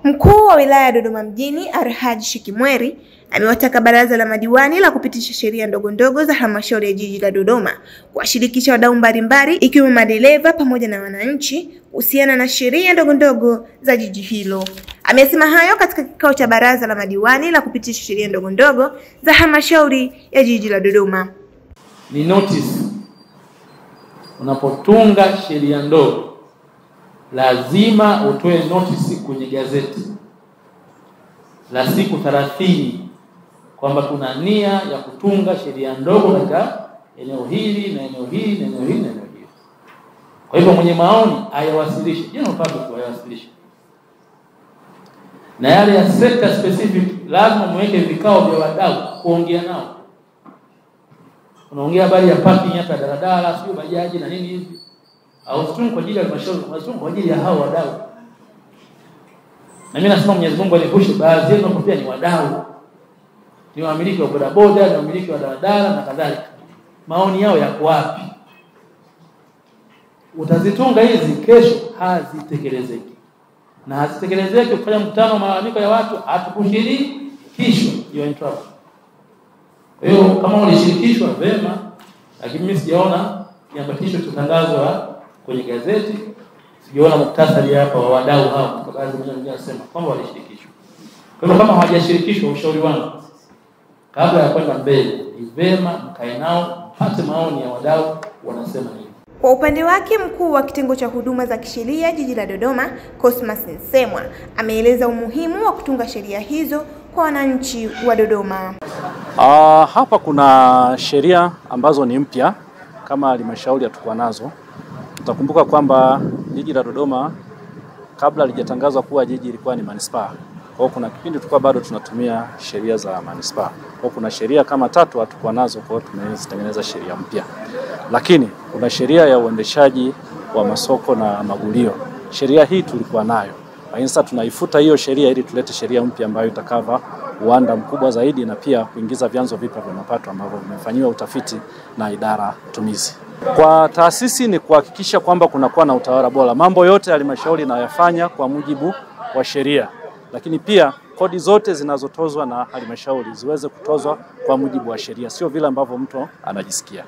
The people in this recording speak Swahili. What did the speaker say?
Mkuu wa wilaya ya Dodoma mjini Alhaji Shikimweri amewataka baraza la madiwani la kupitisha sheria ndogo za halmashauri ya jiji la Dodoma kuwashirikisha wadau mbalimbali ikiwemo madereva pamoja na wananchi kuhusiana na sheria ndogo za jiji hilo. Amesema hayo katika kikao cha baraza la madiwani la kupitisha sheria ndogo za halmashauri ya jiji la Dodoma. Ni notice, unapotunga sheria ndogo lazima utoe notice kwenye gazeti la siku 30 kwamba kuna nia ya kutunga sheria ndogo katika eneo hili na eneo hili na eneo hili na eneo hili. Kwa hivyo mwenye maoni ayawasilishe, ayawasilishe. Na yale ya sector specific lazima muweke vikao vya wadau kuongea nao. Unaongea habari ya parking hapa daladala, sio bajaji na nini hivi. Au situngu kwa ajili ya halmashauri, situngu kwa ajili ya hao wadau. Na mimi nasema Mwenyezi Mungu alipushe baadhi yenu pia ni wadau. Ni wamiliki wa bodaboda, ni wamiliki wa daladala na kadhalika. Maoni yao yako wapi? Utazitunga hizi, kesho hazitekelezeki. Na hazitekelezeki ukifanya mkutano malalamiko ya watu hatukushirikishwa, you're in trouble. Kwa hiyo kama ulishirikishwa vema, lakini mimi sijaona kiambatisho kitangazwa kwenye gazeti, sijaona muktasari hapa wa wadau hao, kwa baadhi wengine wanasema kwamba walishirikishwa. Kwa hiyo kama hawajashirikishwa, ushauri wangu kabla ya kwenda mbele ni vema mkae nao mpate maoni ya wadau wanasema nini. Kwa upande wake, mkuu wa kitengo cha huduma za kisheria jiji la Dodoma, Cosmas Nsemwa, ameeleza umuhimu wa kutunga sheria hizo kwa wananchi wa Dodoma. Hapa kuna sheria ambazo ni mpya kama halmashauri hatukuwa nazo. Tutakumbuka kwamba jiji la Dodoma kabla halijatangazwa kuwa jiji ilikuwa ni manispaa. Kwa hiyo kuna kipindi tulikuwa bado tunatumia sheria za manispaa. Kwa hiyo kuna sheria kama 3 hatukuwa nazo, kwa hiyo tumezitengeneza sheria mpya. Lakini kuna sheria ya uendeshaji wa masoko na magulio. Sheria hii tulikuwa nayo. Lakini sasa tunaifuta hiyo sheria ili tulete sheria mpya ambayo itakava uwanda mkubwa zaidi na pia kuingiza vyanzo vipya vya mapato ambavyo vimefanyiwa utafiti na idara tumizi. Kwa taasisi ni kuhakikisha kwamba kunakuwa na utawala bora. Mambo yote halmashauri inayofanya kwa mujibu wa sheria. Lakini pia kodi zote zinazotozwa na halmashauri ziweze kutozwa kwa mujibu wa sheria, sio vile ambavyo mtu anajisikia.